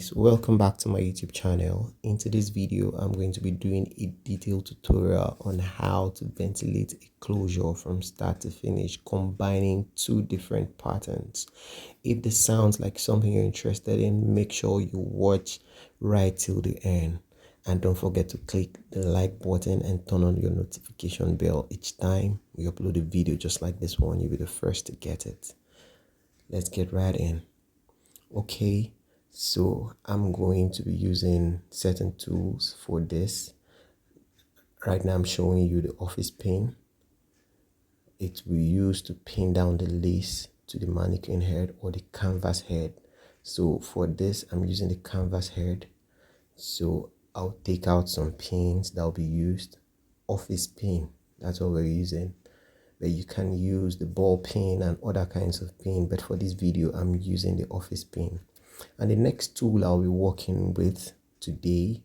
guys, welcome back to my YouTube channel. In today's video, I'm going to be doing a detailed tutorial on how to ventilate a closure from start to finish, combining two different patterns. If this sounds like something you're interested in, make sure you watch right till the end. And don't forget to click the like button and turn on your notification bell each time we upload a video just like this one. You'll be the first to get it. Let's get right in. Okay, so I'm going to be using certain tools for this. Right now I'm showing you the office pin. It will be used to pin down the lace to the mannequin head or the canvas head. So for this I'm using the canvas head. So I'll take out some pins that will be used. Office pin, that's what we're using. But you can use the ball pin and other kinds of pin, but for this video I'm using the office pin. And the next tool I'll be working with today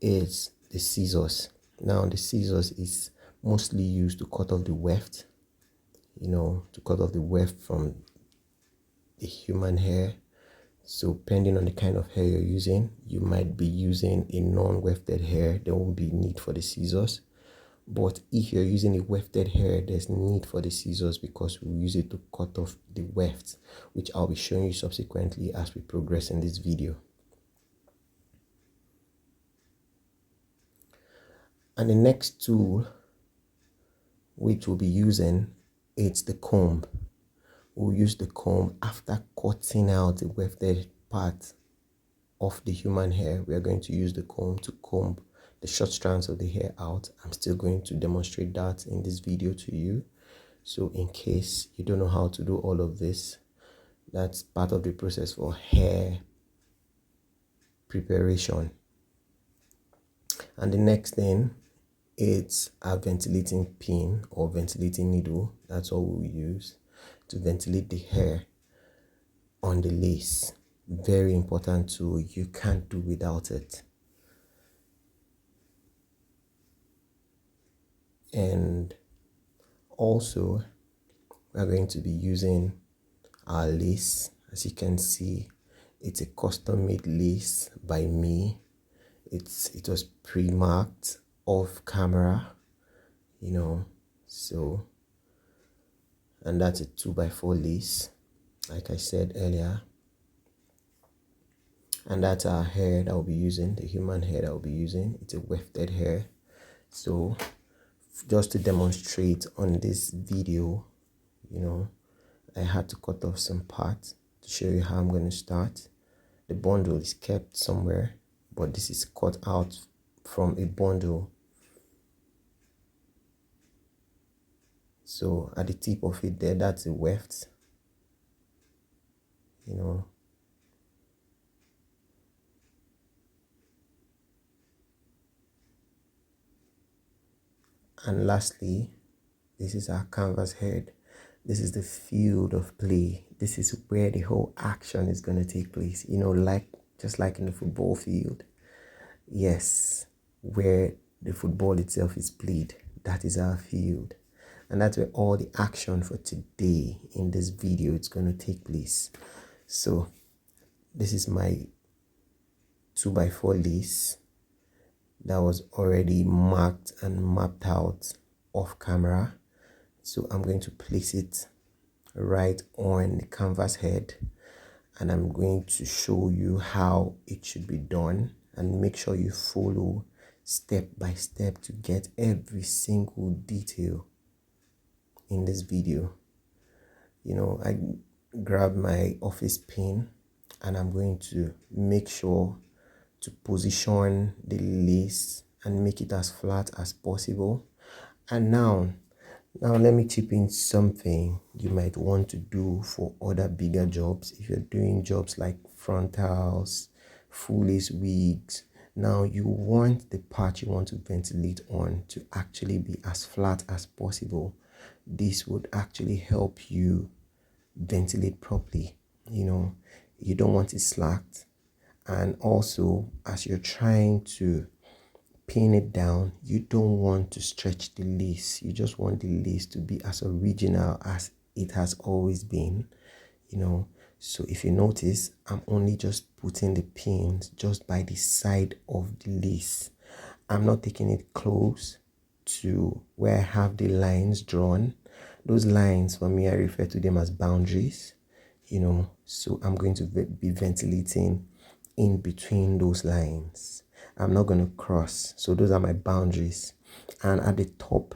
is the scissors. Now the scissors is mostly used to cut off the weft, to cut off the weft from the human hair. So depending on the kind of hair you're using, you might be using a non-wefted hair, there won't be need for the scissors. But if you're using a wefted hair, there's need for the scissors because we'll use it to cut off the wefts, which I'll be showing you subsequently as we progress in this video. And the next tool which we'll be using, it's the comb. We'll use the comb after cutting out the wefted part of the human hair. We are going to use the comb to comb the short strands of the hair out. I'm still going to demonstrate that in this video to you. So in case you don't know how to do all of this, that's part of the process for hair preparation. And the next thing, it's a ventilating pin or ventilating needle. That's all we'll use to ventilate the hair on the lace. Very important tool, you can't do without it. And also we're going to be using our lace. As you can see, it's a custom made lace by me. It was pre-marked off camera, so, and that's a 2x4 lace like I said earlier. And that's our hair that I'll be using, the human hair that I'll be using. It's a wefted hair. So just to demonstrate on this video, I had to cut off some parts to show you how I'm going to start. The bundle is kept somewhere, but this is cut out from a bundle. So at the tip of it there, that's a weft, And lastly, this is our canvas head. This is the field of play. This is where the whole action is going to take place. Just like in the football field. Yes, where the football itself is played. That is our field. And that's where all the action for today in this video is going to take place. So this is my 2x4 lace that was already marked and mapped out off camera. So I'm going to place it right on the canvas head, and I'm going to show you how it should be done, and make sure you follow step by step to get every single detail in this video. I grab my office pin and I'm going to make sure to position the lace and make it as flat as possible. And now let me chip in something you might want to do for other bigger jobs. If you're doing jobs like frontals, full lace wigs, now you want the part you want to ventilate on to actually be as flat as possible. This would actually help you ventilate properly. You don't want it slacked. And also, as you're trying to pin it down, you don't want to stretch the lace. You just want the lace to be as original as it has always been, So if you notice, I'm only just putting the pins just by the side of the lace. I'm not taking it close to where I have the lines drawn. Those lines, for me, I refer to them as boundaries, so I'm going to be ventilating in between those lines. I'm not going to cross. So those are my boundaries. And at the top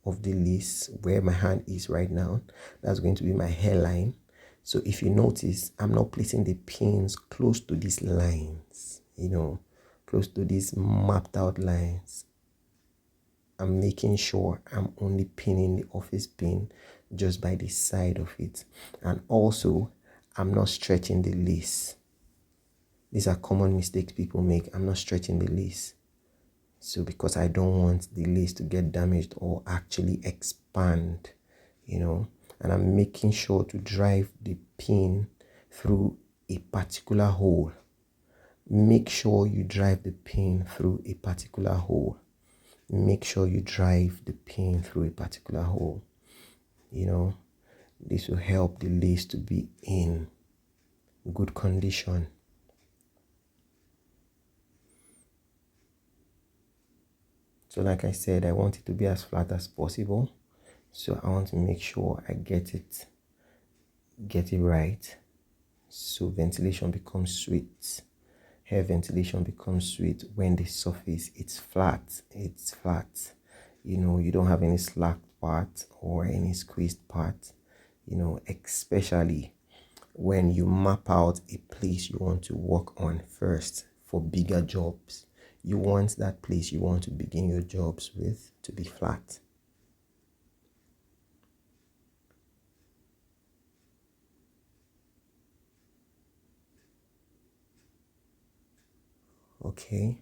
of the lace where my hand is right now, that's going to be my hairline. So if you notice, I'm not placing the pins close to these lines, close to these mapped out lines. I'm making sure I'm only pinning the office pin just by the side of it. And also, I'm not stretching the lace. These are common mistakes people make. I'm not stretching the lace. So because I don't want the lace to get damaged or actually expand, and I'm making sure to drive the pin through a particular hole. Make sure you drive the pin through a particular hole. Make sure you drive the pin through a particular hole. This will help the lace to be in good condition. So like I said, I want it to be as flat as possible. So I want to make sure I get it right. So ventilation becomes sweet. Hair ventilation becomes sweet when the surface it's flat. It's flat. You don't have any slack part or any squeezed part. Especially when you map out a place you want to work on first for bigger jobs. You want that place you want to begin your jobs with to be flat. Okay.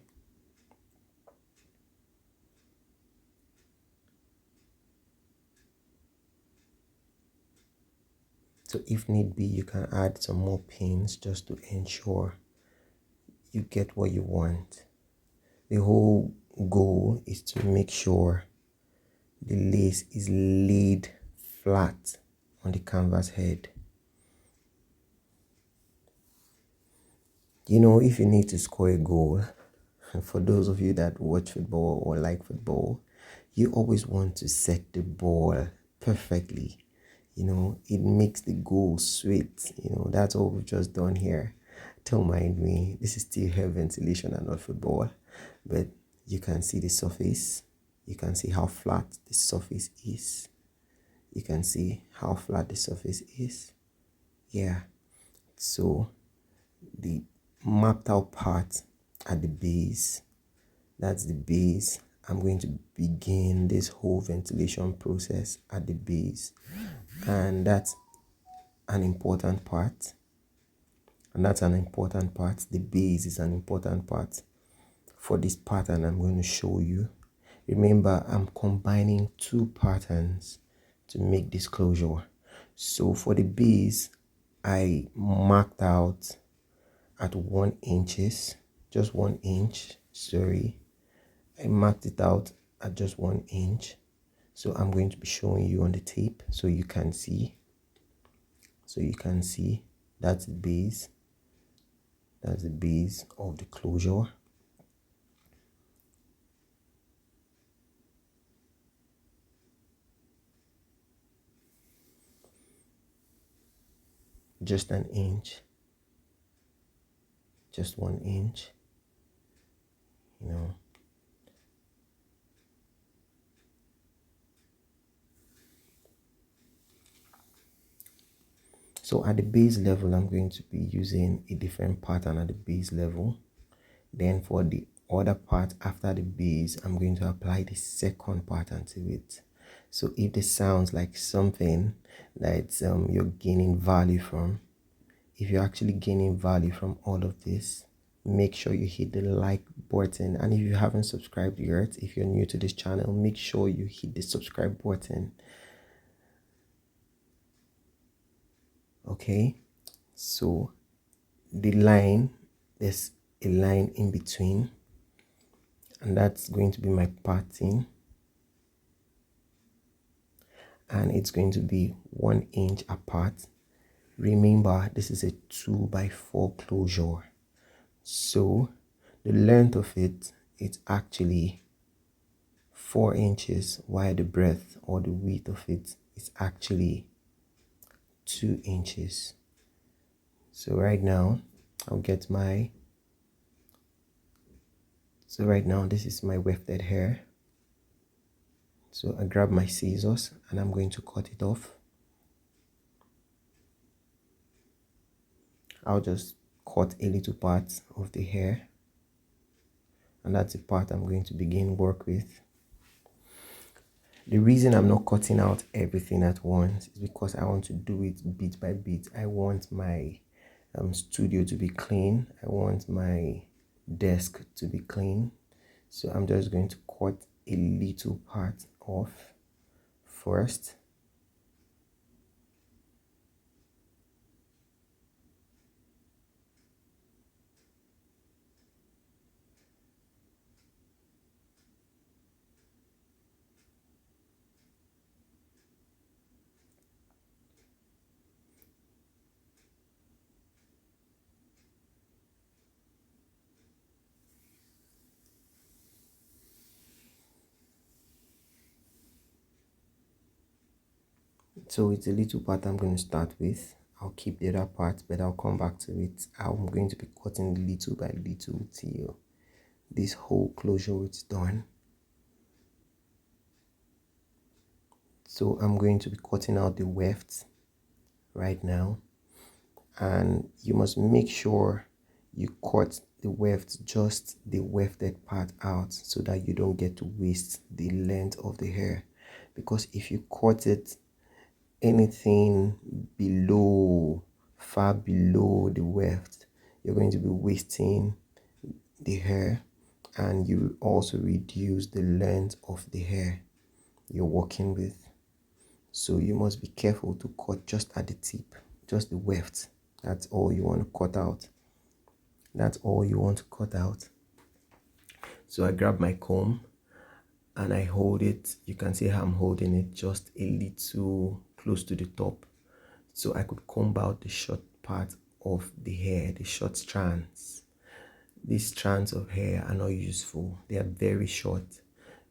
So if need be, you can add some more pins just to ensure you get what you want. The whole goal is to make sure the lace is laid flat on the canvas head. If you need to score a goal, for those of you that watch football or like football, you always want to set the ball perfectly. It makes the goal sweet. That's what we've just done here. Don't mind me. This is still hair ventilation and not football. But you can see the surface. You can see how flat the surface is. You can see how flat the surface is. Yeah. So the mapped out part at the base, that's the base. I'm going to begin this whole ventilation process at the base, and that's an important part. The base is an important part for this pattern I'm going to show you. Remember, I'm combining two patterns to make this closure. So for the base, I marked out at 1 inch, just 1 inch, sorry. I marked it out at just 1 inch. So I'm going to be showing you on the tape so you can see. That's the base. That's the base of the closure. Just an inch. Just 1 inch. So at the base level, I'm going to be using a different pattern at the base level. Then for the other part after the base, I'm going to apply the second pattern to it. So if this sounds like something that you're gaining value from, if you're actually gaining value from all of this, make sure you hit the like button. And if you haven't subscribed yet, if you're new to this channel, make sure you hit the subscribe button. Okay, so the line, there's a line in between, and that's going to be my parting, and it's going to be 1 inch apart. Remember, this is a 2x4 closure. So the length of it, it's actually 4 inches, while the breadth or the width of it is actually 2 inches. So right now, this is my wefted hair. So I grab my scissors and I'm going to cut it off. I'll just cut a little part of the hair, and that's the part I'm going to begin work with. The reason I'm not cutting out everything at once is because I want to do it bit by bit. I want my studio to be clean. I want my desk to be clean. So I'm just going to cut a little part off first. So it's a little part I'm going to start with. I'll keep the other part, but I'll come back to it. I'm going to be cutting little by little till this whole closure is done. So I'm going to be cutting out the wefts right now, and you must make sure you cut the weft, just the wefted part out, so that you don't get to waste the length of the hair. Because if you cut it anything below, far below the weft, you're going to be wasting the hair, and you also reduce the length of the hair you're working with. So you must be careful to cut just at the tip, just the weft. That's all you want to cut out. That's all you want to cut out. So I grab my comb and I hold it. You can see how I'm holding it just a little close to the top, so I could comb out the short part of the hair, the short strands. These strands of hair are not useful. They are very short.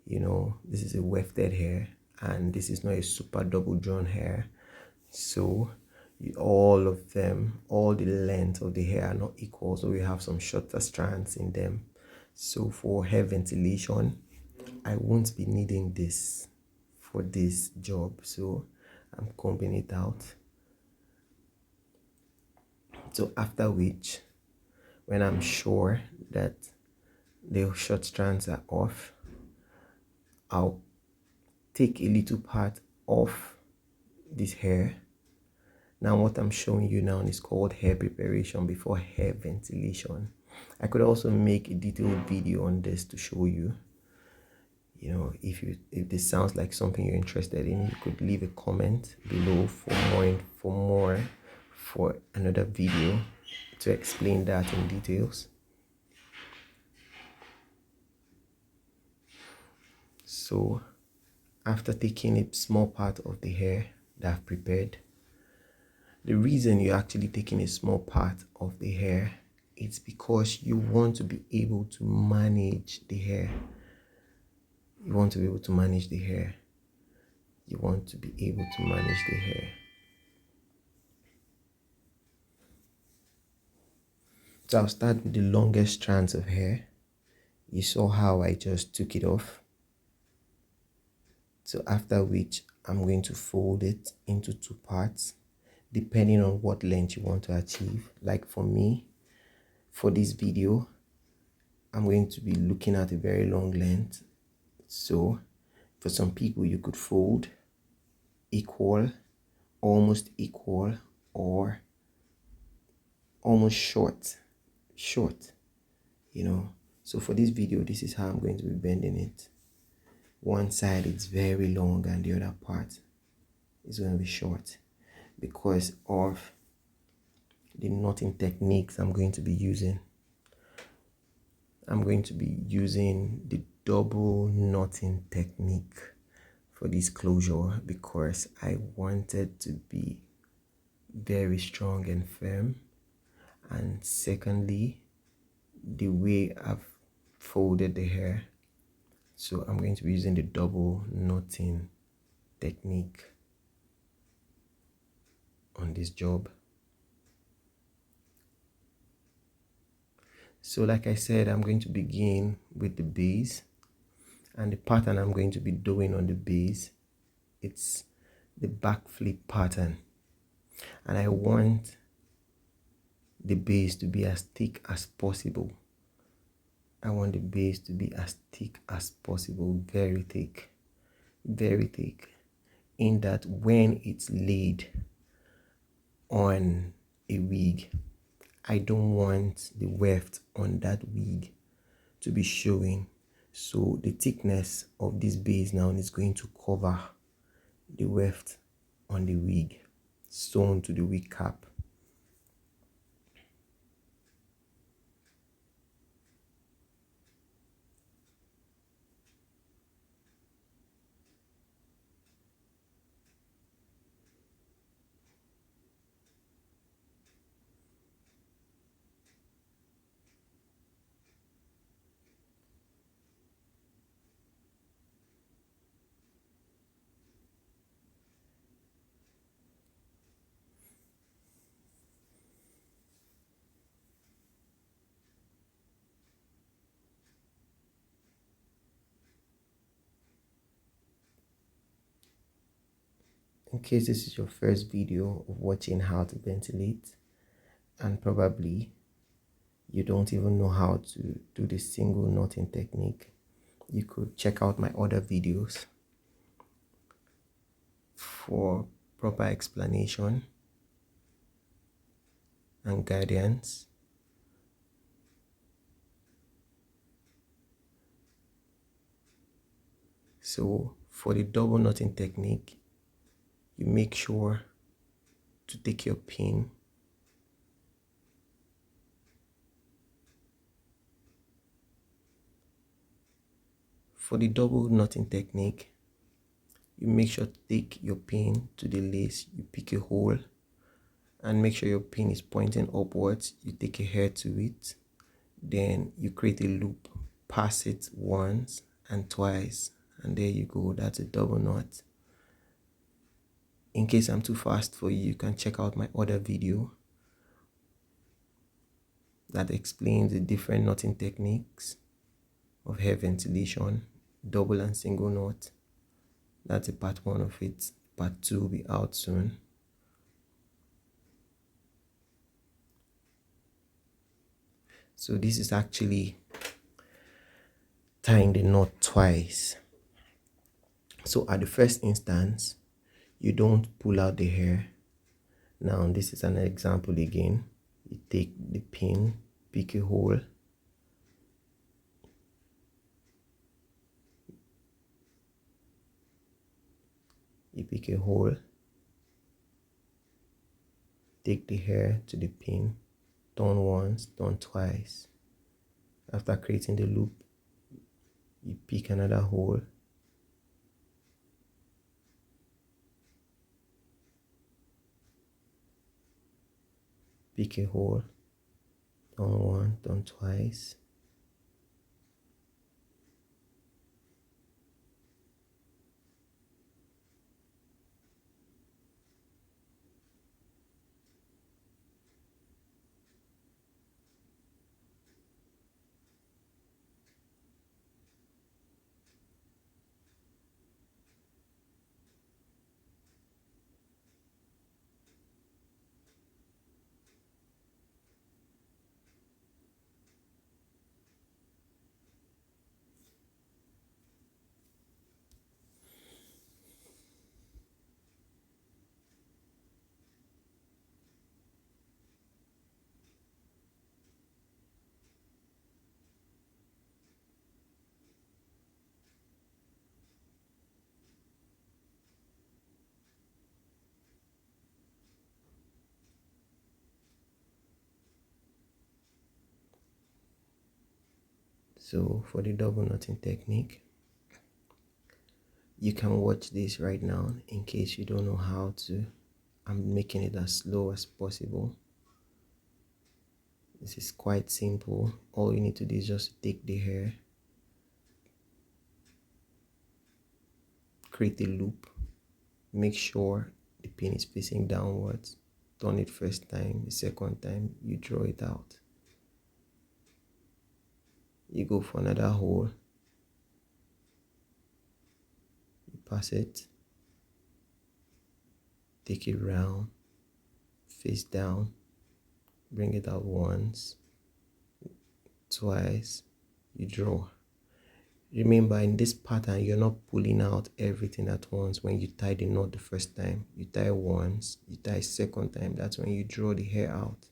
You know, this is a wefted hair, and this is not a super double drawn hair. So all of them, all the length of the hair are not equal, so we have some shorter strands in them. So for hair ventilation, I won't be needing this for this job, so I'm combing it out. So after which, when I'm sure that the short strands are off, I'll take a little part off this hair. Now what I'm showing you now is called hair preparation before hair ventilation. I could also make a detailed video on this to show you. You know, if this sounds like something you're interested in, you could leave a comment below for another video to explain that in details. So after taking a small part of the hair that I've prepared, the reason you're actually taking a small part of the hair, it's because you want to be able to manage the hair. You want to be able to manage the hair. You want to be able to manage the hair. So I'll start with the longest strands of hair. You saw how I just took it off. So after which, I'm going to fold it into 2 parts, depending on what length you want to achieve. Like for me, for this video, I'm going to be looking at a very long length. So for some people, you could fold equal, almost equal, or almost short, you know. So for this video, this is how I'm going to be bending it. One side is very long and the other part is going to be short because of the knotting techniques I'm going to be using. I'm going to be using the double knotting technique for this closure because I wanted to be very strong and firm. And secondly, the way I've folded the hair. So I'm going to be using the double knotting technique on this job. So like I said, I'm going to begin with the base, and the pattern I'm going to be doing on the base, it's the back flip pattern, and I want the base to be as thick as possible. I want the base to be as thick as possible, very thick, in that when it's laid on a wig, I don't want the weft on that wig to be showing. So the thickness of this base now is going to cover the weft on the wig, sewn to the wig cap. In case this is your first video of watching how to ventilate, and probably you don't even know how to do the single knotting technique, you could check out my other videos for proper explanation and guidance. So for the double knotting technique, you make sure to take your pin for the double knotting technique. You make sure to take your pin to the lace, you pick a hole and make sure your pin is pointing upwards. You take a hair to it, then you create a loop, pass it once and twice, and there you go. That's a double knot. In case I'm too fast for you, you can check out my other video that explains the different knotting techniques of hair ventilation, double and single knot. That's a part 1 of it. Part 2 will be out soon. So this is actually tying the knot twice. So at the first instance, you don't pull out the hair. Now this is an example again. You take the pin, pick a hole, take the hair to the pin, turn once, turn twice. After creating the loop, you pick another hole, pick a hole, turn one, turn twice. So for the double knotting technique, you can watch this right now in case you don't know how to I'm making it as slow as possible. This is quite simple. All you need to do is just take the hair, create a loop, make sure the pin is facing downwards. Turn it first time, the second time you draw it out. You go for another hole, you pass it, take it round, face down, bring it out once, twice, you draw. Remember, in this pattern, you're not pulling out everything at once. When you tie the knot the first time, you tie once, you tie second time, that's when you draw the hair out.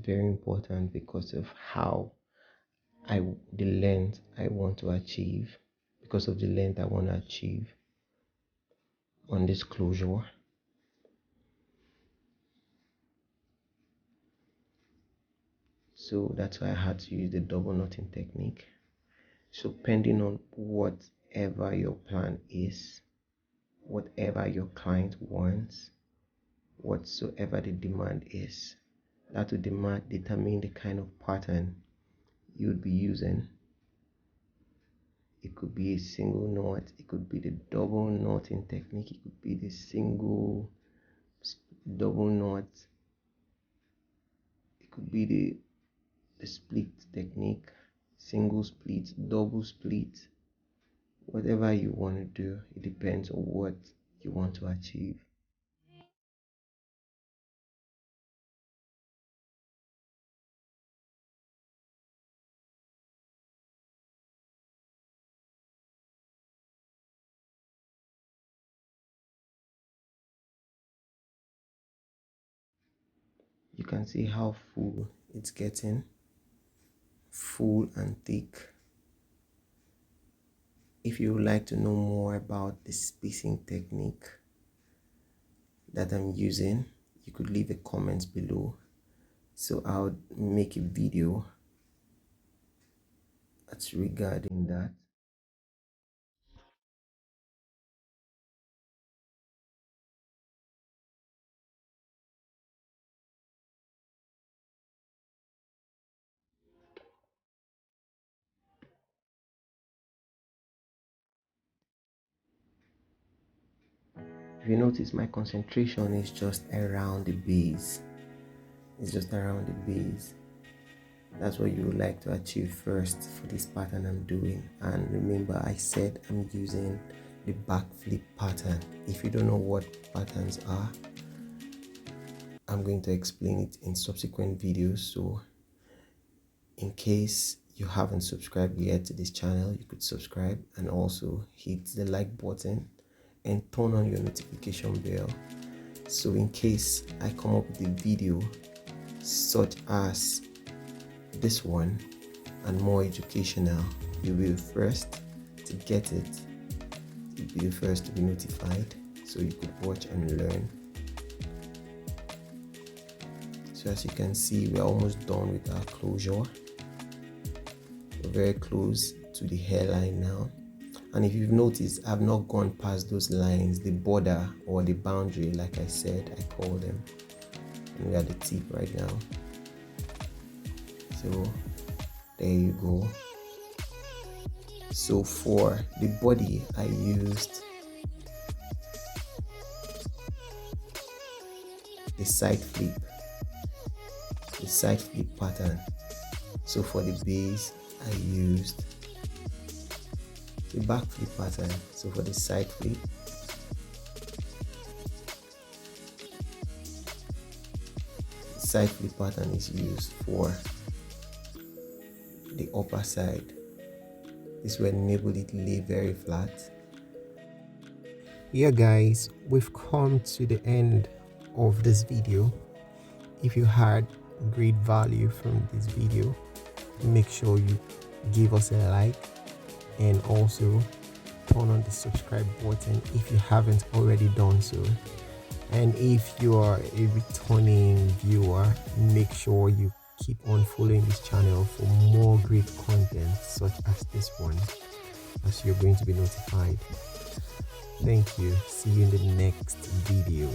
Very important because of the length I want to achieve, because of the length I want to achieve on this closure. So that's why I had to use the double knotting technique. So pending on whatever your plan is, whatever your client wants, whatsoever the demand is, that will determine the kind of pattern you would be using. It could be a single knot, it could be the double knotting technique, it could be the single double knot, it could be the split technique, single split, double split. Whatever you want to do, it depends on what you want to achieve. You can see how full it's getting, full and thick. If you would like to know more about the spacing technique that I'm using, you could leave a comment below, so I'll make a video that's regarding that. If you notice, my concentration is just around the base. It's just around the base. That's what you would like to achieve first for this pattern I'm doing. And remember, I said I'm using the backflip pattern. If you don't know what patterns are, I'm going to explain it in subsequent videos. So in case you haven't subscribed yet to this channel, you could subscribe and also hit the like button and turn on your notification bell, so in case I come up with a video such as this one and more educational, you'll be the first to get it. You'll be the first to be notified, so you could watch and learn. So as you can see, we're almost done with our closure. We're very close to the hairline now. And if you've noticed, I've not gone past those lines, the border or the boundary, like I said, I call them. And we're at the tip right now. So there you go. So for the body, I used the side flip pattern. So for the base, I used the back flip pattern. So for the side flip, the side flip pattern is used for the upper side. This will enable it to lay very flat. Yeah guys, we've come to the end of this video. If you had great value from this video, make sure you give us a like and also turn on the subscribe button if you haven't already done so. And if you are a returning viewer, make sure you keep on following this channel for more great content such as this one, as you're going to be notified. Thank you. See you in the next video.